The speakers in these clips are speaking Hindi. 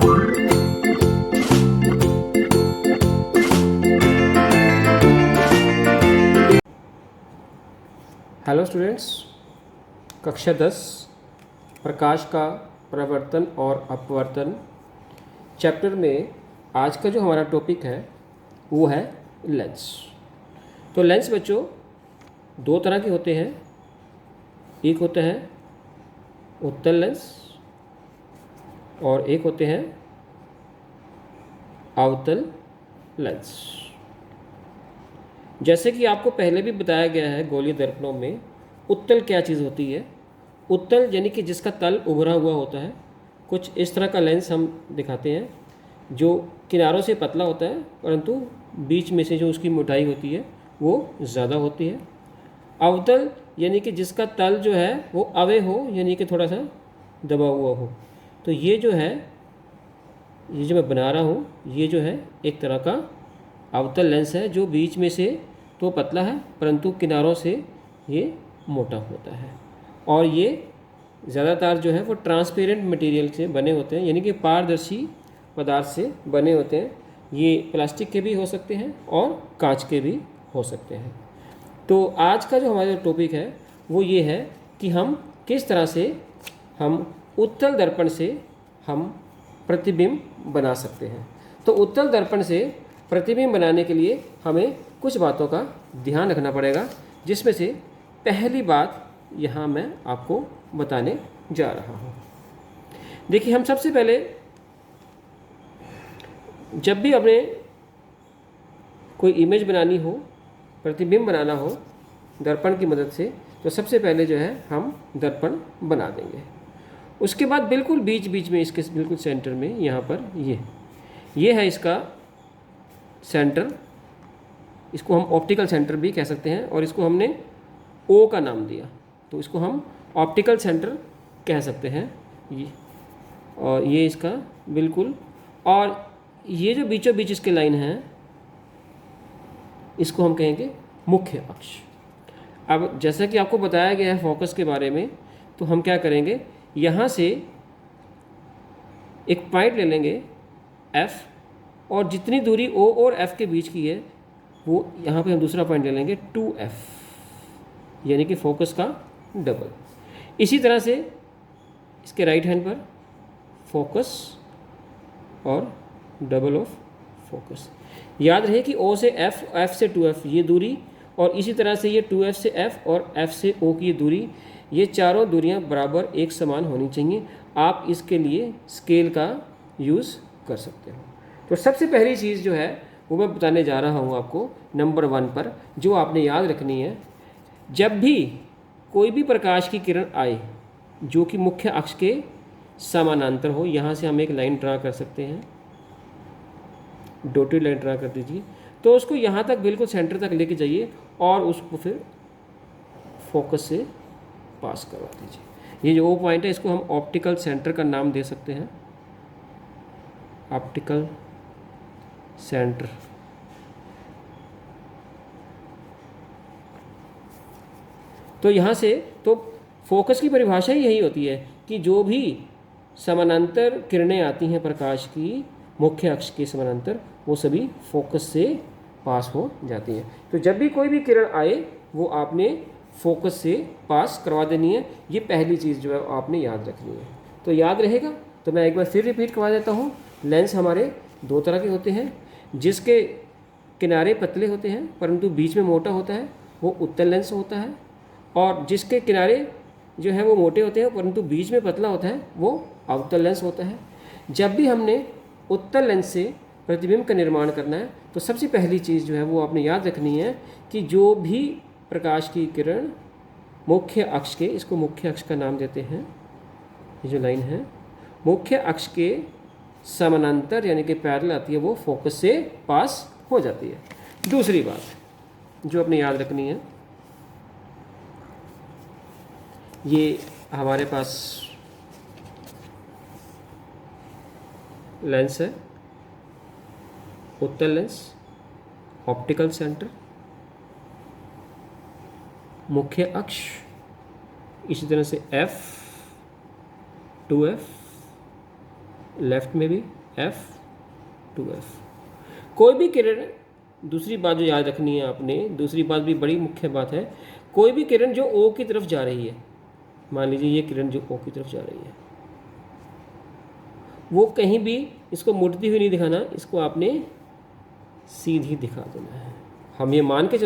हेलो स्टूडेंट्स, कक्षा 10 प्रकाश का प्रवर्तन और अपवर्तन चैप्टर में आज का जो हमारा टॉपिक है वो है लेंस। तो लेंस बच्चों दो तरह के होते हैं। एक होता है उत्तल लेंस और एक होते हैं अवतल लेंस। जैसे कि आपको पहले भी बताया गया है गोलीय दर्पणों में उत्तल क्या चीज़ होती है। उत्तल यानी कि जिसका तल उभरा हुआ होता है। कुछ इस तरह का लेंस हम दिखाते हैं जो किनारों से पतला होता है परंतु बीच में से जो उसकी मोटाई होती है वो ज़्यादा होती है। अवतल यानी कि जिसका तल जो है वो अवे हो यानी कि थोड़ा सा दबा हुआ हो। तो ये जो है, ये जो मैं बना रहा हूँ, ये जो है एक तरह का अवतल लेंस है जो बीच में से तो पतला है परंतु किनारों से ये मोटा होता है। और ये ज़्यादातर जो है वो ट्रांसपेरेंट मटेरियल से बने होते हैं यानी कि पारदर्शी पदार्थ से बने होते हैं। ये प्लास्टिक के भी हो सकते हैं और कांच के भी हो सकते हैं। तो आज का जो हमारा टॉपिक है वो ये है कि हम किस तरह से हम उत्तल दर्पण से हम प्रतिबिंब बना सकते हैं। तो उत्तल दर्पण से प्रतिबिंब बनाने के लिए हमें कुछ बातों का ध्यान रखना पड़ेगा, जिसमें से पहली बात यहाँ मैं आपको बताने जा रहा हूँ। देखिए, हम सबसे पहले जब भी हमें कोई इमेज बनानी हो, प्रतिबिंब बनाना हो दर्पण की मदद से, तो सबसे पहले जो है हम दर्पण बना देंगे। उसके बाद बिल्कुल बीच बीच में इसके बिल्कुल सेंटर में यहाँ पर ये है इसका सेंटर। इसको हम ऑप्टिकल सेंटर भी कह सकते हैं और इसको हमने ओ का नाम दिया तो इसको हम ऑप्टिकल सेंटर कह सकते हैं। ये और ये इसका बिल्कुल, और ये जो बीचों बीच इसके लाइन है इसको हम कहेंगे मुख्य अक्ष। अब जैसा कि आपको बताया गया है फोकस के बारे में, तो हम क्या करेंगे, यहाँ से एक पॉइंट ले लेंगे F और जितनी दूरी O और F के बीच की है वो यहाँ पे हम दूसरा पॉइंट ले लेंगे 2F यानी कि फोकस का डबल। इसी तरह से इसके राइट हैंड पर फोकस और डबल ऑफ फोकस। याद रहे कि O से F, F से 2F ये दूरी, और इसी तरह से ये 2F से F और F से O की दूरी, ये चारों दूरियां बराबर एक समान होनी चाहिए। आप इसके लिए स्केल का यूज़ कर सकते हो। तो सबसे पहली चीज़ जो है वो मैं बताने जा रहा हूँ आपको नंबर 1 पर, जो आपने याद रखनी है। जब भी कोई भी प्रकाश की किरण आए जो कि मुख्य अक्ष के समानांतर हो, यहाँ से हम एक लाइन ड्रा कर सकते हैं, डॉटेड लाइन ड्रा कर दीजिए। तो उसको यहाँ तक बिल्कुल सेंटर तक लेके जाइए और उसको फिर फोकस से पास करवा दीजिए। ये जो ओ पॉइंट है इसको हम ऑप्टिकल सेंटर का नाम दे सकते हैं, ऑप्टिकल सेंटर। तो यहाँ से तो फोकस की परिभाषा ही यही होती है कि जो भी समानांतर किरणें आती हैं प्रकाश की मुख्य अक्ष के समानांतर, वो सभी फोकस से पास हो जाती हैं। तो जब भी कोई भी किरण आए वो आपने फोकस से पास करवा देनी है। ये पहली चीज़ जो है आपने याद रखनी है। तो याद रहेगा, तो मैं एक बार फिर रिपीट करवा देता हूँ। लेंस हमारे दो तरह के होते हैं, जिसके किनारे पतले होते हैं परंतु बीच में मोटा होता है वो उत्तल लेंस होता है, और जिसके किनारे जो है वो मोटे होते हैं परंतु बीच में पतला होता है वो अवतल लेंस होता है। जब भी हमने उत्तल लेंस से प्रतिबिंब का निर्माण करना है तो सबसे पहली चीज़ जो है वो आपने याद रखनी है कि जो भी प्रकाश की किरण मुख्य अक्ष के, इसको मुख्य अक्ष का नाम देते हैं, ये जो लाइन है मुख्य अक्ष के समानांतर यानी कि पैरेलल आती है, वो फोकस से पास हो जाती है। दूसरी बात जो आपने याद रखनी है, ये हमारे पास लेंस है, उत्तल लेंस, ऑप्टिकल सेंटर, मुख्य अक्ष, इसी तरह से F, 2F लेफ्ट में भी F2F। कोई भी किरण, दूसरी बात जो याद रखनी है आपने, दूसरी बात भी बड़ी मुख्य बात है, कोई भी किरण जो O की तरफ जा रही है, मान लीजिए ये किरण जो O की तरफ जा रही है, वो कहीं भी इसको मुड़ती हुई नहीं दिखाना, इसको आपने सीधी दिखा देना है। हम ये मान के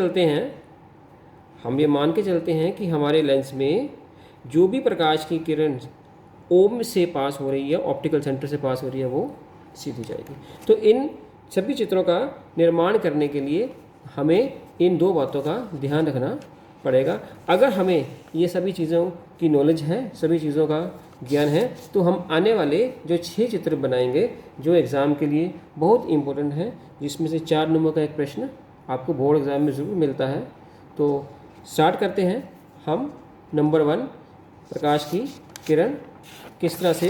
चलते हैं कि हमारे लेंस में जो भी प्रकाश की किरण ओम से पास हो रही है, ऑप्टिकल सेंटर से पास हो रही है, वो सीधी जाएगी। तो इन सभी चित्रों का निर्माण करने के लिए हमें इन दो बातों का ध्यान रखना पड़ेगा। अगर हमें ये सभी चीज़ों की नॉलेज है, सभी चीज़ों का ज्ञान है, तो हम आने वाले जो 6 चित्र बनाएंगे जो एग्ज़ाम के लिए बहुत इम्पोर्टेंट है, जिसमें से 4 नंबर का एक प्रश्न आपको बोर्ड एग्ज़ाम में ज़रूर मिलता है। तो स्टार्ट करते हैं हम। नंबर 1, प्रकाश की किरण किस तरह से।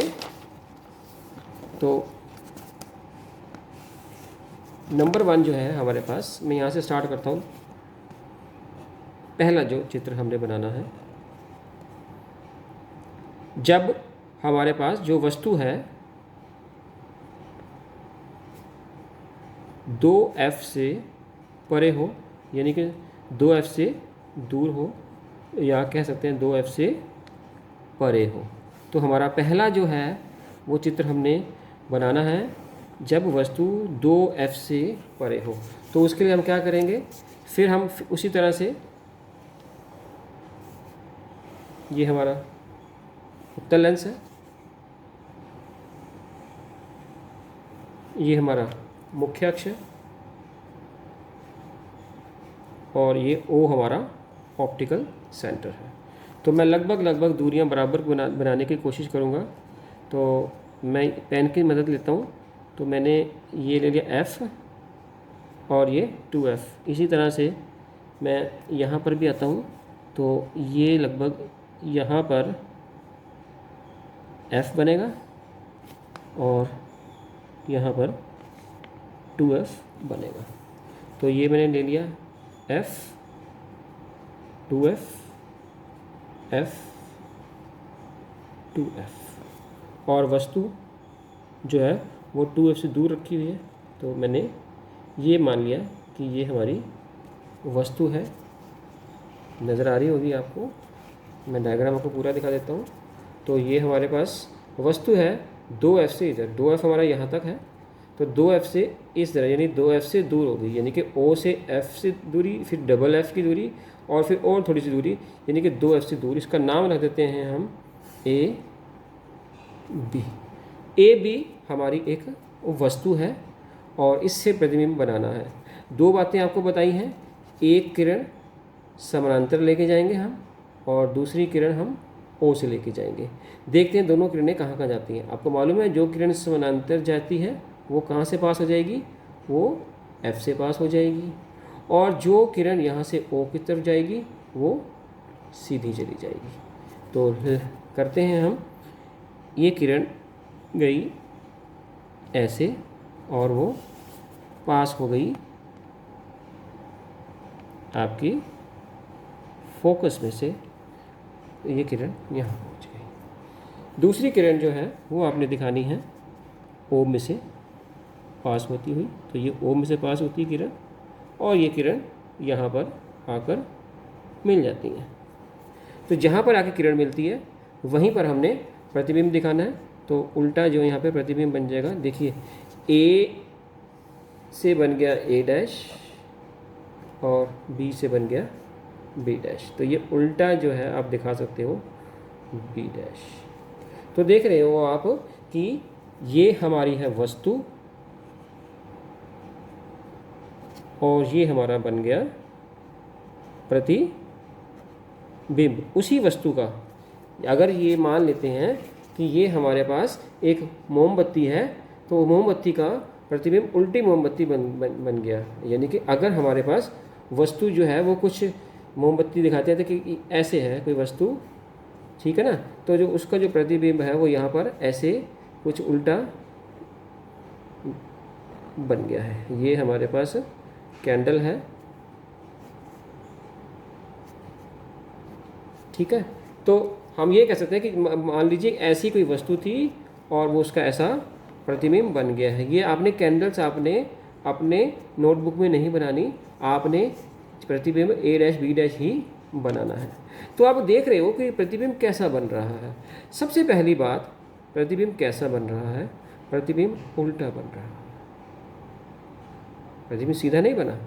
तो नंबर 1 जो है हमारे पास, मैं यहाँ से स्टार्ट करता हूँ। पहला जो चित्र हमने बनाना है, जब हमारे पास जो वस्तु है 2F से परे हो, यानी कि 2F से दूर हो, या कह सकते हैं 2F से परे हो। तो हमारा पहला जो है वो चित्र हमने बनाना है जब वस्तु 2F से परे हो। तो उसके लिए हम क्या करेंगे, फिर हम उसी तरह से, ये हमारा उत्तल लेंस है, ये हमारा मुख्य अक्ष है, और ये O हमारा ऑप्टिकल सेंटर है। तो मैं लगभग दूरियां बराबर बनाने की कोशिश करूँगा। तो मैं पेन की मदद लेता हूँ। तो मैंने ये ले लिया F और ये 2F। इसी तरह से मैं यहाँ पर भी आता हूँ, तो ये लगभग यहाँ पर F बनेगा और यहाँ पर 2F बनेगा। तो ये मैंने ले लिया F, 2F, F, 2F, और वस्तु जो है वो 2F से दूर रखी हुई है। तो मैंने ये मान लिया कि ये हमारी वस्तु है। नज़र आ रही होगी आपको, मैं डायग्राम आपको पूरा दिखा देता हूँ। तो ये हमारे पास वस्तु है 2F से इधर, 2F हमारा यहाँ तक है, तो 2F से इस तरह, यानी 2F से दूर हो गई, यानी कि O से F से दूरी, फिर डबल F की दूरी, और फिर और थोड़ी सी दूरी, यानी कि 2F से दूर। इसका नाम रख देते हैं हम AB। AB हमारी एक वस्तु है और इससे प्रतिबिंब बनाना है। दो बातें आपको बताई हैं, एक किरण समानांतर लेके जाएंगे हम, और दूसरी किरण हम O से लेके जाएंगे। देखते हैं दोनों किरणें कहाँ कहाँ जाती हैं। आपको मालूम है जो किरण समानांतर जाती है वो कहाँ से पास हो जाएगी, वो F से पास हो जाएगी, और जो किरण यहाँ से O की तरफ जाएगी वो सीधी चली जाएगी। तो करते हैं हम, ये किरण गई ऐसे और वो पास हो गई आपकी फोकस में से, ये किरण यहाँ पहुँच गई। दूसरी किरण जो है वो आपने दिखानी है O में से पास होती हुई। तो ये O में से पास होती है किरण, और ये किरण यहाँ पर आकर मिल जाती हैं। तो जहाँ पर आके किरण मिलती है वहीं पर हमने प्रतिबिंब दिखाना है। तो उल्टा जो यहाँ पे प्रतिबिंब बन जाएगा, देखिए A से बन गया A डैश और B से बन गया B डैश। तो ये उल्टा जो है आप दिखा सकते हो B डैश। तो देख रहे हो आप कि ये हमारी है वस्तु और ये हमारा बन गया प्रतिबिंब उसी वस्तु का। अगर ये मान लेते हैं कि ये हमारे पास एक मोमबत्ती है, तो मोमबत्ती का प्रतिबिंब उल्टी मोमबत्ती बन गया। यानी कि अगर हमारे पास वस्तु जो है वो कुछ मोमबत्ती दिखाते हैं तो कि ऐसे है कोई वस्तु, ठीक है ना, तो जो उसका जो प्रतिबिंब है वो यहाँ पर ऐसे कुछ उल्टा बन गया है। ये हमारे पास कैंडल है, ठीक है। तो हम ये कह सकते हैं कि मान लीजिए ऐसी कोई वस्तु थी और वो उसका ऐसा प्रतिबिंब बन गया है। ये आपने कैंडल्स आपने अपने नोटबुक में नहीं बनानी, आपने प्रतिबिंब ए डैश बी डैश ही बनाना है। तो आप देख रहे हो कि प्रतिबिंब कैसा बन रहा है। सबसे पहली बात, प्रतिबिंब कैसा बन रहा है? प्रतिबिंब उल्टा बन रहा है, प्रतिबिंब सीधा नहीं बना।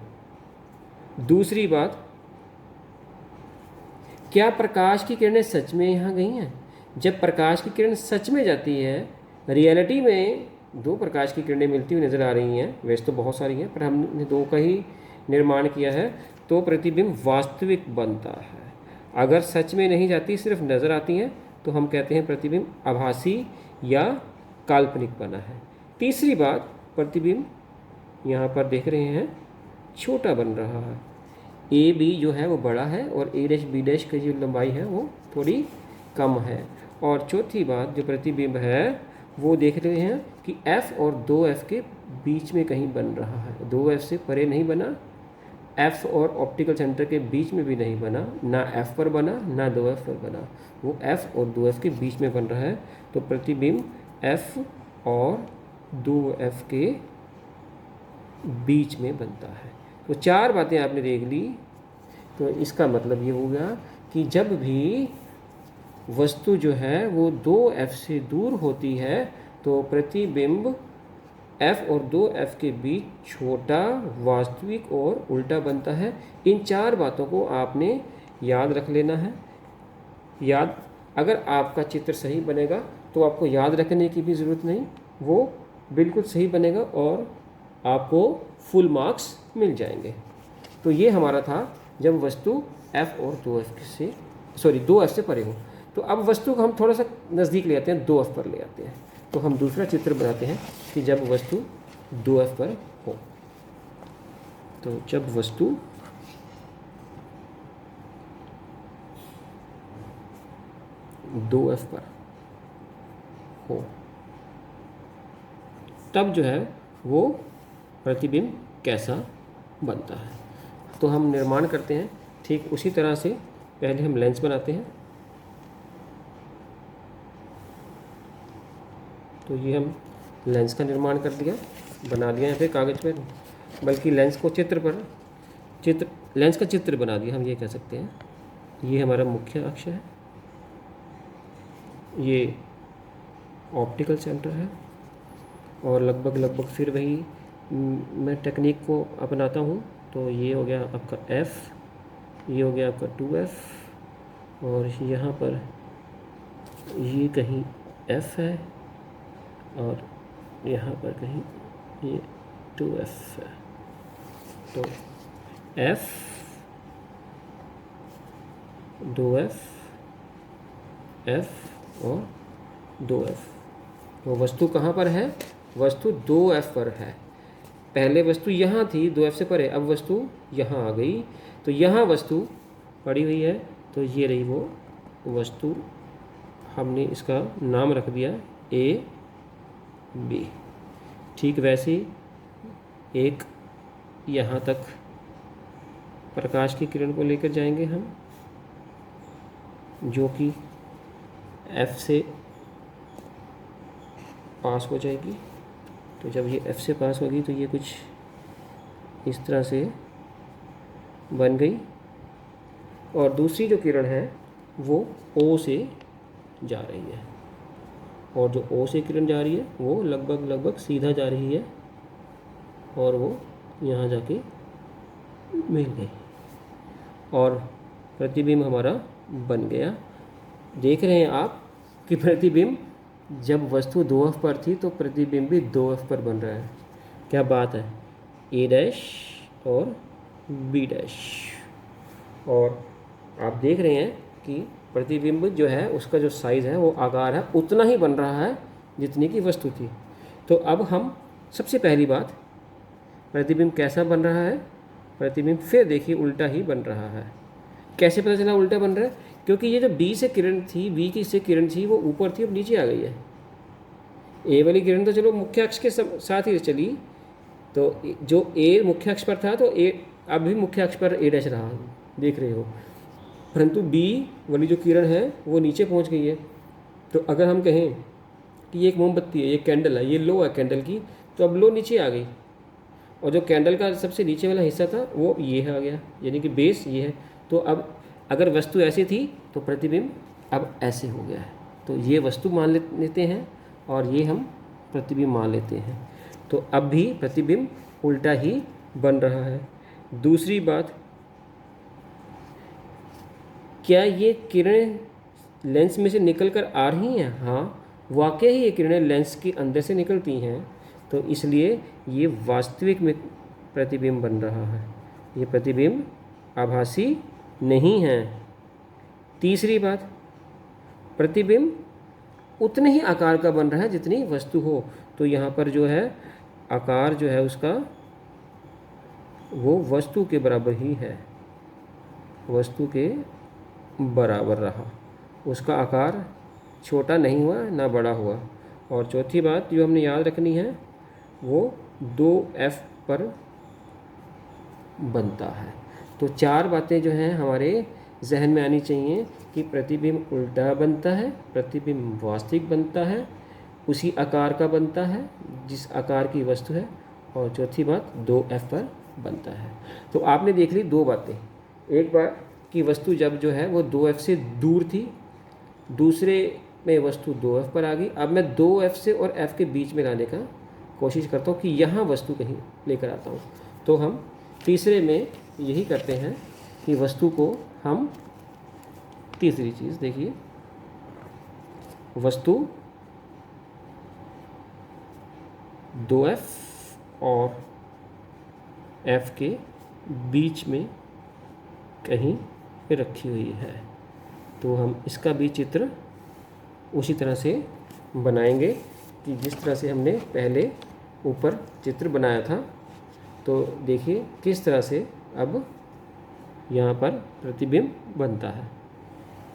दूसरी बात, क्या प्रकाश की किरणें सच में यहाँ गई हैं? जब प्रकाश की किरण सच में जाती है, रियलिटी में दो प्रकाश की किरणें मिलती हुई नज़र आ रही हैं, वैसे तो बहुत सारी हैं पर हमने दो का ही निर्माण किया है, तो प्रतिबिंब वास्तविक बनता है। अगर सच में नहीं जाती, सिर्फ नज़र आती हैं, तो हम कहते हैं प्रतिबिंब आभासी या काल्पनिक बना है। तीसरी बात, प्रतिबिंब यहाँ पर देख रहे हैं छोटा बन रहा है, ए बी जो है वो बड़ा है और ए डैश बी डैश की जो लंबाई है वो थोड़ी कम है। और चौथी बात, जो प्रतिबिंब है वो देख रहे हैं कि F और 2F के बीच में कहीं बन रहा है, 2F से परे नहीं बना, F और ऑप्टिकल सेंटर के बीच में भी नहीं बना, ना F पर बना ना 2F पर बना, वो F और 2F के बीच में बन रहा है। तो प्रतिबिंब F और 2F के बीच में बनता है। तो चार बातें आपने देख ली। तो इसका मतलब ये हो गया कि जब भी वस्तु जो है वो 2F से दूर होती है तो प्रतिबिंब F और 2F के बीच छोटा, वास्तविक और उल्टा बनता है। इन चार बातों को आपने याद रख लेना है। याद, अगर आपका चित्र सही बनेगा तो आपको याद रखने की भी ज़रूरत नहीं, वो बिल्कुल सही बनेगा और आपको फुल मार्क्स मिल जाएंगे। तो ये हमारा था जब वस्तु F और 2F से परे हो। तो अब वस्तु को हम थोड़ा सा नज़दीक ले आते हैं, 2F पर ले आते हैं। तो हम दूसरा चित्र बनाते हैं कि जब वस्तु 2F पर हो। तो जब वस्तु दो F पर हो तब जो है वो प्रतिबिंब कैसा बनता है। तो हम निर्माण करते हैं ठीक उसी तरह से। पहले हम लेंस बनाते हैं। तो ये हम लेंस का निर्माण कर दिया, बना दिया यहाँ पे कागज़ पर, बल्कि लेंस को लेंस का चित्र बना दिया, हम ये कह सकते हैं। ये हमारा मुख्य अक्ष है, ये ऑप्टिकल सेंटर है और लगभग फिर वही मैं टेक्निक को अपनाता हूँ। तो ये हो गया आपका F, ये हो गया आपका 2F और यहाँ पर ये कहीं F है और यहाँ पर कहीं ये 2F है। तो F 2F F और 2F। तो वस्तु कहाँ पर है? वस्तु 2F पर है। पहले वस्तु यहाँ थी 2F से परे, अब वस्तु यहाँ आ गई। तो यहाँ वस्तु पड़ी हुई है, तो ये रही वो वस्तु। हमने इसका नाम रख दिया A B। ठीक वैसे एक यहाँ तक प्रकाश की किरण को लेकर जाएंगे हम, जो कि F से पास हो जाएगी। तो जब ये F से पास होगी तो ये कुछ इस तरह से बन गई और दूसरी जो किरण है वो O से जा रही है और जो O से किरण जा रही है वो लगभग सीधा जा रही है और वो यहाँ जाके मिल गई और प्रतिबिंब हमारा बन गया। देख रहे हैं आप कि प्रतिबिंब जब वस्तु 2F पर थी तो प्रतिबिंब भी 2F पर बन रहा है। क्या बात है, A डैश और B डैश। और आप देख रहे हैं कि प्रतिबिंब जो है उसका जो साइज़ है वो आकार है उतना ही बन रहा है जितनी की वस्तु थी। तो अब हम सबसे पहली बात, प्रतिबिंब कैसा बन रहा है? प्रतिबिंब फिर देखिए उल्टा ही बन रहा है। कैसे पता चला उल्टा बन रहा है? क्योंकि ये जो B से किरण थी, B की से किरण थी वो ऊपर थी, अब नीचे आ गई है। A वाली किरण तो चलो मुख्य अक्ष के साथ ही चली, तो जो A मुख्य अक्ष पर था तो A अब भी मुख्य अक्ष पर A डैश रहा, देख रहे हो। परंतु B वाली जो किरण है वो नीचे पहुंच गई है। तो अगर हम कहें कि ये एक मोमबत्ती है, ये कैंडल है, ये लो है कैंडल की, तो अब लो नीचे आ गई, और जो कैंडल का सबसे नीचे वाला हिस्सा था वो ये आ गया, यानी कि बेस ये है। तो अब अगर वस्तु ऐसी थी तो प्रतिबिंब अब ऐसे हो गया है। तो ये वस्तु मान लेते हैं और ये हम प्रतिबिंब मान लेते हैं। तो अब भी प्रतिबिंब उल्टा ही बन रहा है। दूसरी बात, क्या ये किरणें लेंस में से निकल कर आ रही हैं? हाँ, वाकई ही ये किरणें लेंस के अंदर से निकलती हैं, तो इसलिए ये वास्तविक में प्रतिबिंब बन रहा है। ये प्रतिबिंब आभासी नहीं है। तीसरी बात, प्रतिबिंब उतने ही आकार का बन रहा है जितनी वस्तु हो। तो यहाँ पर जो है आकार जो है उसका वो वस्तु के बराबर ही है, वस्तु के बराबर रहा, उसका आकार छोटा नहीं हुआ ना बड़ा हुआ। और चौथी बात जो हमने याद रखनी है वो 2f पर बनता है। तो चार बातें जो हैं हमारे जहन में आनी चाहिए कि प्रतिबिंब उल्टा बनता है, प्रतिबिंब वास्तविक बनता है, उसी आकार का बनता है जिस आकार की वस्तु है, और चौथी बात 2f पर बनता है। तो आपने देख ली दो बातें, एक बात कि वस्तु जब जो है वो 2f से दूर थी, दूसरे में वस्तु 2f पर आ गई। अब मैं 2f से और f के बीच में लाने का कोशिश करता हूँ कि यहाँ वस्तु कहीं लेकर आता हूँ। तो हम तीसरे में यही करते हैं कि वस्तु को हम, तीसरी चीज़ देखिए, वस्तु 2f और f के बीच में कहीं रखी हुई है। तो हम इसका भी चित्र उसी तरह से बनाएंगे कि जिस तरह से हमने पहले ऊपर चित्र बनाया था। तो देखिए किस तरह से अब यहाँ पर प्रतिबिंब बनता है।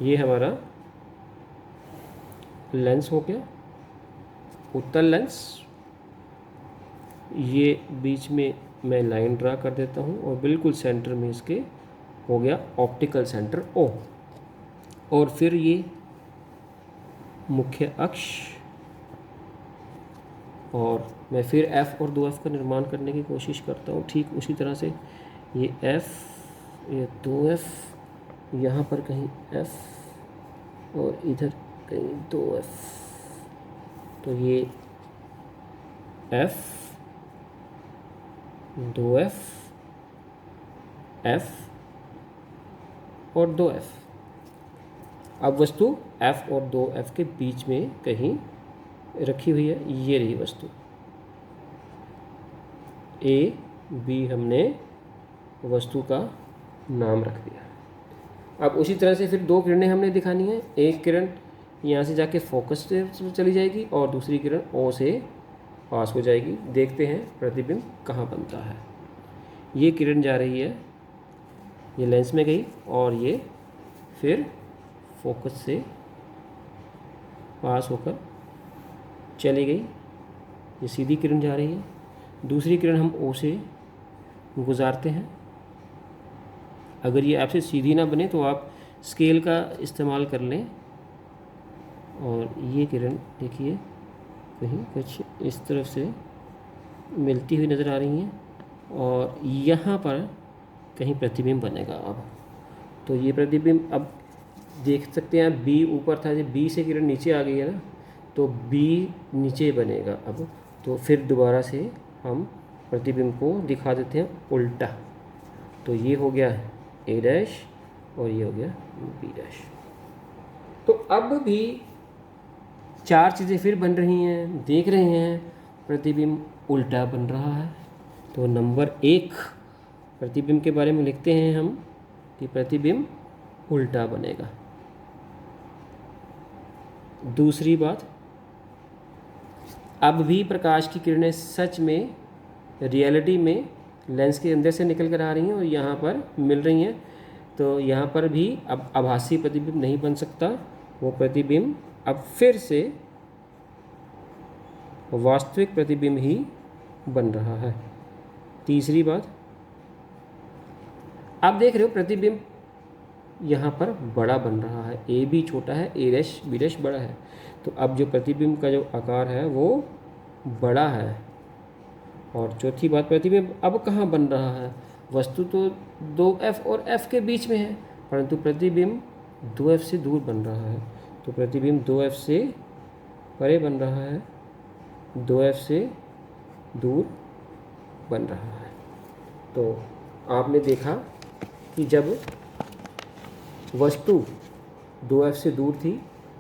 ये हमारा लेंस हो गया, उत्तल लेंस। ये बीच में मैं लाइन ड्रा कर देता हूँ और बिल्कुल सेंटर में इसके हो गया ऑप्टिकल सेंटर O। और फिर ये मुख्य अक्ष, और मैं फिर f और 2f का निर्माण करने की कोशिश करता हूँ ठीक उसी तरह से। ये f, ये 2f, यहाँ पर कहीं f और इधर कहीं 2f। तो ये f, 2f, f और 2f। अब वस्तु f और 2f के बीच में कहीं रखी हुई है। ये रही वस्तु A, B, हमने वस्तु का नाम रख दिया। अब उसी तरह से फिर दो किरणें हमने दिखानी है। एक किरण यहाँ से जाके फोकस से चली जाएगी और दूसरी किरण O से पास हो जाएगी। देखते हैं प्रतिबिंब कहाँ बनता है। ये किरण जा रही है, ये लेंस में गई और ये फिर फोकस से पास होकर चली गई। ये सीधी किरण जा रही है। दूसरी किरण हम O से गुजारते हैं। अगर ये आपसे सीधी ना बने तो आप स्केल का इस्तेमाल कर लें। और ये किरण देखिए कहीं कुछ इस तरफ से मिलती हुई नज़र आ रही हैं और यहाँ पर कहीं प्रतिबिंब बनेगा। अब तो ये प्रतिबिंब अब देख सकते हैं, B ऊपर था, जब B से किरण नीचे आ गई है ना, तो B नीचे बनेगा। अब तो फिर दोबारा से हम प्रतिबिंब को दिखा देते हैं उल्टा। तो ये हो गया A डैश और ये हो गया B डैश। तो अब भी चार चीज़ें फिर बन रही हैं, देख रहे हैं प्रतिबिंब उल्टा बन रहा है। तो नंबर 1 प्रतिबिंब के बारे में लिखते हैं हम कि प्रतिबिंब उल्टा बनेगा। दूसरी बात, अब भी प्रकाश की किरणें सच में रियलिटी में लेंस के अंदर से निकल कर आ रही हैं और यहाँ पर मिल रही हैं। तो यहाँ पर भी अब आभासी प्रतिबिंब नहीं बन सकता, वो प्रतिबिंब अब फिर से वास्तविक प्रतिबिंब ही बन रहा है। तीसरी बात, आप देख रहे हो प्रतिबिंब यहाँ पर बड़ा बन रहा है। A भी छोटा है, A डैश B डैश बड़ा है। तो अब जो प्रतिबिंब का जो आकार है वो बड़ा है। और चौथी बात, प्रतिबिंब अब कहाँ बन रहा है? वस्तु तो 2f और f के बीच में है, परंतु प्रतिबिंब 2f से दूर बन रहा है। तो प्रतिबिंब 2f से परे बन रहा है, 2f से दूर बन रहा है। तो आपने देखा कि जब वस्तु 2f से दूर थी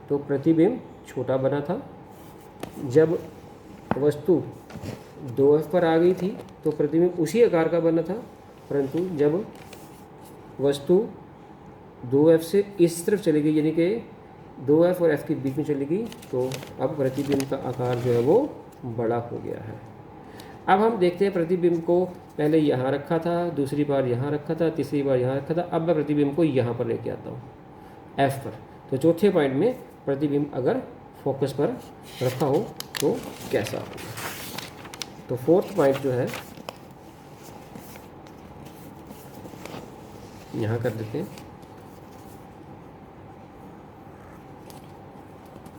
तो प्रतिबिंब छोटा बना था। जब वस्तु 2f पर आ गई थी तो प्रतिबिंब उसी आकार का बना था, परंतु जब वस्तु 2f से इस तरफ चली गई, यानी कि 2f और f के बीच में चली गई, तो अब प्रतिबिंब का आकार जो है वो बड़ा हो गया है। अब हम देखते हैं प्रतिबिंब को पहले यहाँ रखा था, दूसरी बार यहाँ रखा था, तीसरी बार यहाँ रखा था। अब मैं प्रतिबिंब को यहाँ पर लेके आता हूँ, f पर। तो चौथे पॉइंट में प्रतिबिंब अगर फोकस पर रखा हो तो कैसा होगा? तो फोर्थ पॉइंट जो है यहाँ कर देते हैं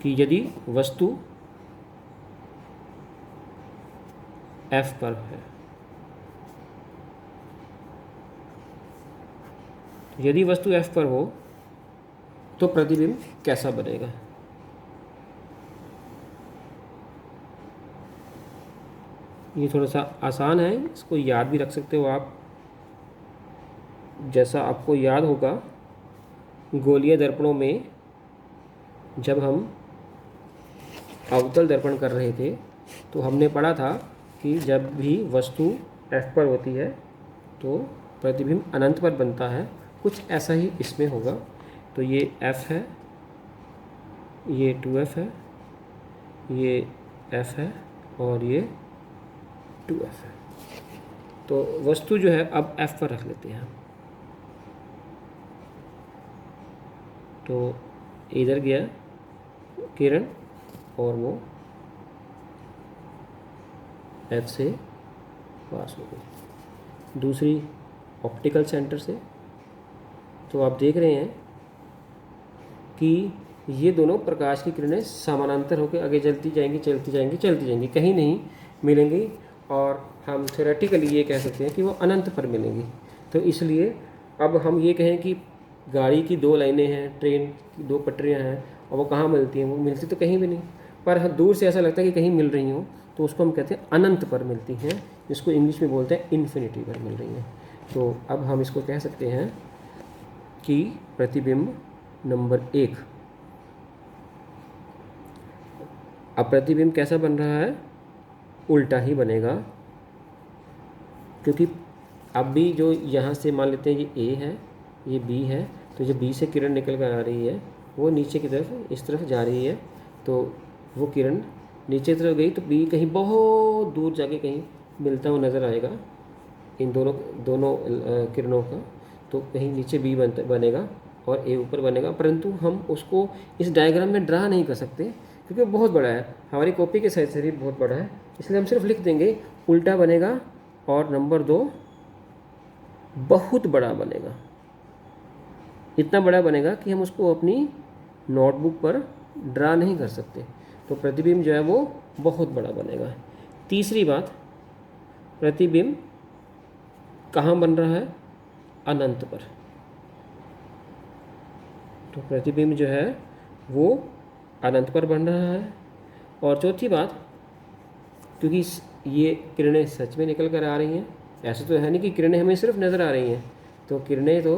कि यदि वस्तु f पर है, यदि वस्तु f पर हो तो प्रतिबिंब कैसा बनेगा? ये थोड़ा सा आसान है, इसको याद भी रख सकते हो आप। जैसा आपको याद होगा, गोलीय दर्पणों में जब हम अवतल दर्पण कर रहे थे तो हमने पढ़ा था कि जब भी वस्तु f पर होती है तो प्रतिबिंब अनंत पर बनता है। कुछ ऐसा ही इसमें होगा। तो ये f है, ये 2f है, ये f है और ये 2f है। तो वस्तु जो है अब f पर रख लेते हैं हम। तो इधर गया किरण और वो f से पास हो गई दूसरी ऑप्टिकल सेंटर से। तो आप देख रहे हैं कि ये दोनों प्रकाश की किरणें समानांतर होकर आगे चलती जाएंगी, चलती जाएंगी, चलती जाएंगी, कहीं नहीं मिलेंगी। और हम थ्योरेटिकली ये कह सकते हैं कि वो अनंत पर मिलेंगी। तो इसलिए अब हम ये कहें कि गाड़ी की 2 लाइनें हैं, ट्रेन की 2 पटरियां हैं, और वो कहाँ मिलती हैं? वो मिलती तो कहीं भी नहीं, पर दूर से ऐसा लगता है कि कहीं मिल रही हों, तो उसको हम कहते हैं अनंत पर मिलती हैं, जिसको इंग्लिश में बोलते हैं इन्फिनिटी पर मिल रही हैं। तो अब हम इसको कह सकते हैं कि प्रतिबिंब नंबर 1। अब प्रतिबिंब कैसा बन रहा है? उल्टा ही बनेगा, क्योंकि अब भी जो यहाँ से मान लेते हैं ये A है, ये B है, तो जो B से किरण निकल कर आ रही है वो नीचे की तरफ इस तरफ जा रही है। तो वो किरण नीचे की तरफ गई तो B कहीं बहुत दूर जाके कहीं मिलता हुआ नज़र आएगा इन दोनों किरणों का। तो कहीं नीचे B बनेगा और A ऊपर बनेगा, परंतु हम उसको इस डायग्राम में ड्रा नहीं कर सकते क्योंकि वो बहुत बड़ा है, हमारी कॉपी के साइज से भी बहुत बड़ा है। इसलिए हम सिर्फ लिख देंगे उल्टा बनेगा और नंबर 2 बहुत बड़ा बनेगा। इतना बड़ा बनेगा कि हम उसको अपनी नोटबुक पर ड्रा नहीं कर सकते। तो प्रतिबिंब जो है वो बहुत बड़ा बनेगा। तीसरी बात, प्रतिबिंब कहाँ बन रहा है? अनंत पर। तो प्रतिबिंब जो है वो अनंत पर बन रहा है। और चौथी बात, क्योंकि ये किरणें सच में निकल कर आ रही हैं, ऐसा तो है नहीं कि किरणें हमें सिर्फ नज़र आ रही हैं, तो किरणें तो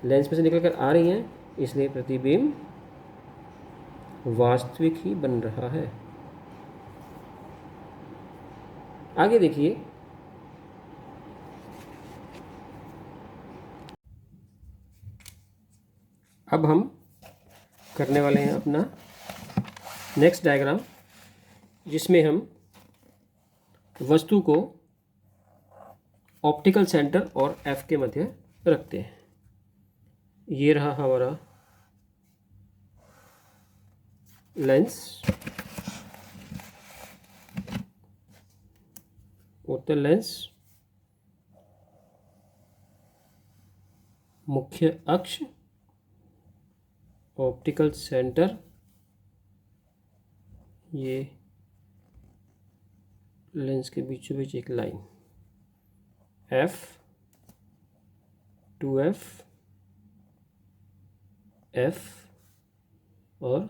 लेंस में से निकल कर आ रही हैं, इसलिए प्रतिबिंब वास्तविक ही बन रहा है। आगे देखिए, अब हम करने वाले हैं अपना नेक्स्ट डायग्राम, जिसमें हम वस्तु को ऑप्टिकल सेंटर और F के मध्य रखते हैं। ये रहा हमारा लेंस, उत्तल लेंस, मुख्य अक्ष, ऑप्टिकल सेंटर ये लेंस के बीचों बीच एक लाइन F, 2F, F और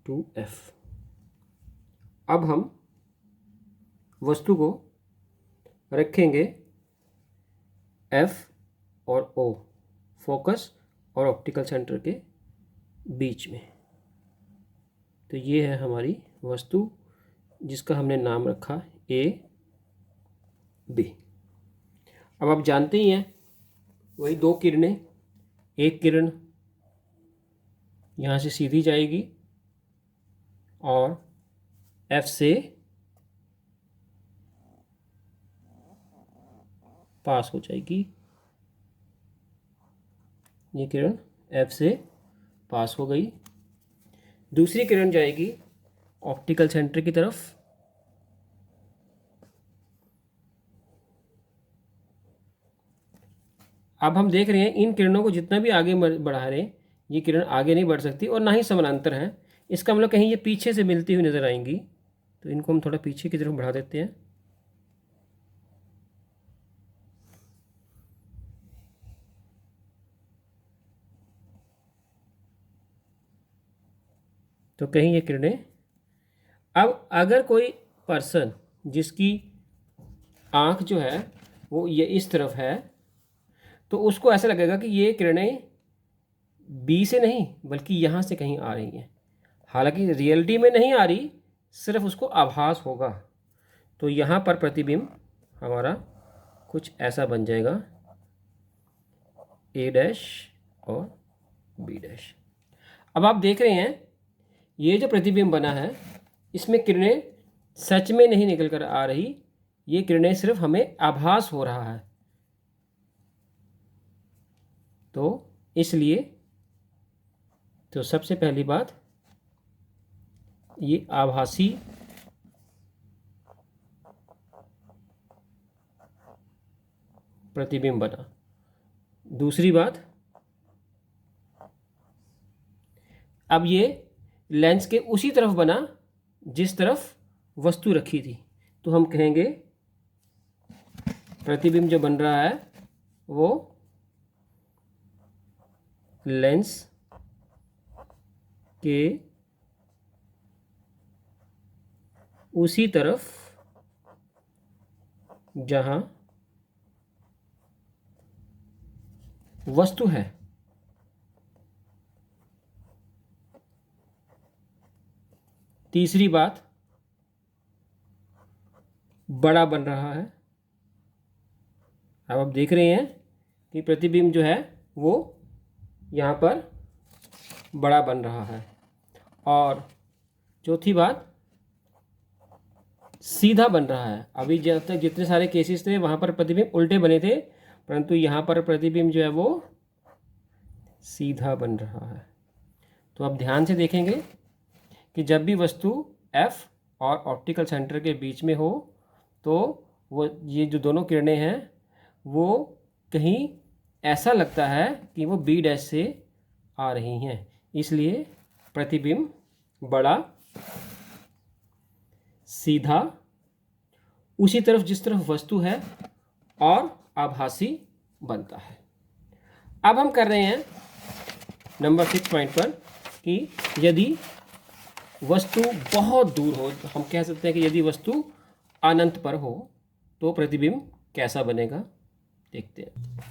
2F। अब हम वस्तु को रखेंगे F और O, फोकस और ऑप्टिकल सेंटर के बीच में। तो ये है हमारी वस्तु जिसका हमने नाम रखा A, B। अब आप जानते ही हैं वही दो किरणें, एक किरण यहाँ से सीधी जाएगी और F से पास हो जाएगी। ये किरण F से पास हो गई। दूसरी किरण जाएगी ऑप्टिकल सेंटर की तरफ। अब हम देख रहे हैं इन किरणों को जितना भी आगे बढ़ा रहे हैं, ये किरण आगे नहीं बढ़ सकती और ना ही समानांतर है। इसका मतलब कहीं ये पीछे से मिलती हुई नजर आएंगी, तो इनको हम थोड़ा पीछे की तरफ बढ़ा देते हैं। तो कहीं ये किरणें, अब अगर कोई पर्सन जिसकी आँख जो है वो ये इस तरफ है, तो उसको ऐसा लगेगा कि ये किरणें बी से नहीं बल्कि यहाँ से कहीं आ रही हैं। हालांकि रियलिटी में नहीं आ रही, सिर्फ उसको आभास होगा। तो यहाँ पर प्रतिबिंब हमारा कुछ ऐसा बन जाएगा, A डैश और B डैश। अब आप देख रहे हैं ये जो प्रतिबिंब बना है इसमें किरणें सच में नहीं निकल कर आ रही, ये किरणें सिर्फ हमें आभास हो रहा है। तो इसलिए तो सबसे पहली बात, ये आभासी प्रतिबिंब बना। दूसरी बात, अब ये लेंस के उसी तरफ बना जिस तरफ वस्तु रखी थी, तो हम कहेंगे प्रतिबिंब जो बन रहा है वो लेंस के उसी तरफ जहां वस्तु है। तीसरी बात, बड़ा बन रहा है। अब आप देख रहे हैं कि प्रतिबिंब जो है वो यहाँ पर बड़ा बन रहा है। और चौथी बात, सीधा बन रहा है। अभी जब तक जितने सारे केसेस थे वहाँ पर प्रतिबिंब उल्टे बने थे, परंतु यहाँ पर प्रतिबिंब जो है वो सीधा बन रहा है। तो आप ध्यान से देखेंगे कि जब भी वस्तु F और ऑप्टिकल सेंटर के बीच में हो, तो वो ये जो दोनों किरणें हैं वो कहीं ऐसा लगता है कि वो B डैश से आ रही हैं। इसलिए प्रतिबिंब बड़ा, सीधा, उसी तरफ जिस तरफ वस्तु है और आभासी बनता है। अब हम कर रहे हैं नंबर 6 पॉइंट पर कि यदि वस्तु बहुत दूर हो, तो हम कह सकते हैं कि यदि वस्तु अनंत पर हो तो प्रतिबिंब कैसा बनेगा, देखते हैं।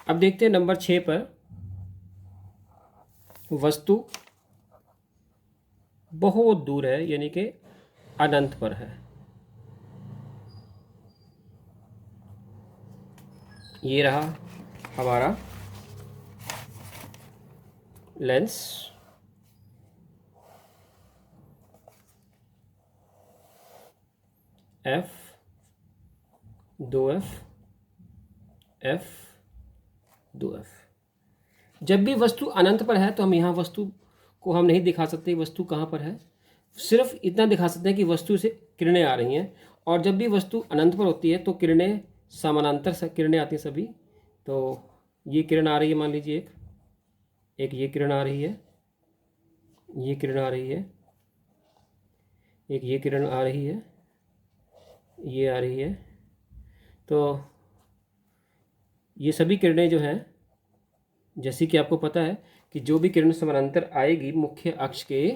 अब देखते हैं नंबर 6 पर, वस्तु बहुत दूर है यानी कि अनंत पर है। ये रहा हमारा lens. F, 2F, F, 2F। जब भी वस्तु अनंत पर है तो हम यहाँ वस्तु को हम नहीं दिखा सकते वस्तु कहाँ पर है, सिर्फ इतना दिखा सकते हैं कि वस्तु से किरणें आ रही हैं। और जब भी वस्तु अनंत पर होती है तो किरणें समानांतर किरणें आती हैं सभी। तो ये किरण आ रही है, मान लीजिए एक ये किरण आ रही है, ये किरण आ रही है, एक ये किरण आ रही है, ये आ रही है। तो ये सभी किरणें जो हैं, जैसे कि आपको पता है कि जो भी किरण समानांतर आएगी मुख्य अक्ष के,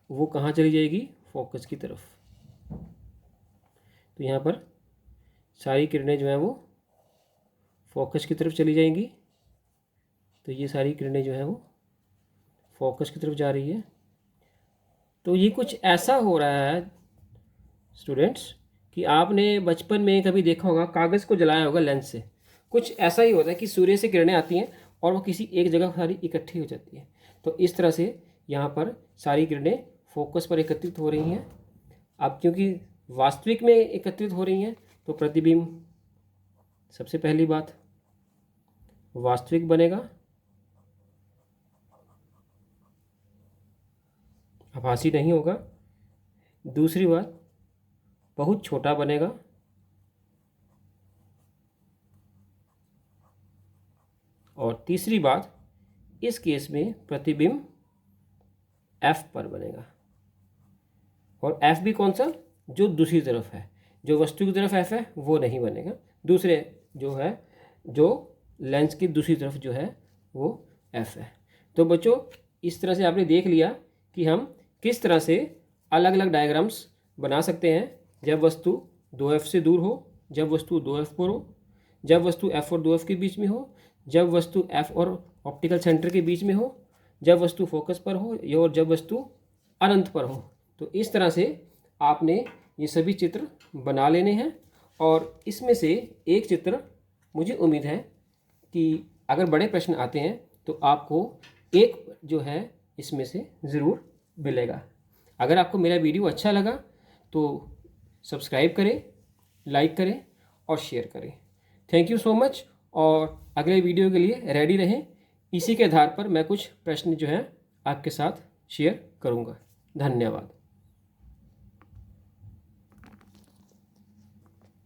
वो कहाँ चली जाएगी? फोकस की तरफ। तो यहाँ पर सारी किरणें जो हैं वो फोकस की तरफ चली जाएंगी। तो ये सारी किरणें जो हैं वो फोकस की तरफ जा रही है। तो ये कुछ ऐसा हो रहा है स्टूडेंट्स कि आपने बचपन में कभी देखा होगा, कागज़ को जलाया होगा लेंस से। कुछ ऐसा ही होता है कि सूर्य से किरणें आती हैं और वो किसी एक जगह सारी इकट्ठी हो जाती हैं। तो इस तरह से यहाँ पर सारी किरणें फोकस पर एकत्रित हो रही हैं। अब क्योंकि वास्तविक में एकत्रित हो रही हैं तो प्रतिबिंब, सबसे पहली बात, वास्तविक बनेगा, आभासी नहीं होगा। दूसरी बात, बहुत छोटा बनेगा। और तीसरी बात, इस केस में प्रतिबिंब F पर बनेगा। और F भी कौन सा? जो दूसरी तरफ है। जो वस्तु की तरफ F है वो नहीं बनेगा, दूसरे जो है, जो लेंस की दूसरी तरफ जो है वो F है। तो बच्चों, इस तरह से आपने देख लिया कि हम किस तरह से अलग अलग डायग्राम्स बना सकते हैं जब वस्तु 2F से दूर हो, जब वस्तु 2F पर हो, जब वस्तु F और 2F के बीच में हो, जब वस्तु F और ऑप्टिकल सेंटर के बीच में हो, जब वस्तु फोकस पर हो, और जब वस्तु अनंत पर हो। तो इस तरह से आपने ये सभी चित्र बना लेने हैं। और इसमें से एक चित्र मुझे उम्मीद है कि अगर बड़े प्रश्न आते हैं तो आपको एक जो है इसमें से ज़रूर मिलेगा। अगर आपको मेरा वीडियो अच्छा लगा तो सब्सक्राइब करें, लाइक करें और शेयर करें। Thank you so much. और अगले वीडियो के लिए रेडी रहें। इसी के आधार पर मैं कुछ प्रश्न जो हैं आपके साथ शेयर करूँगा। धन्यवाद।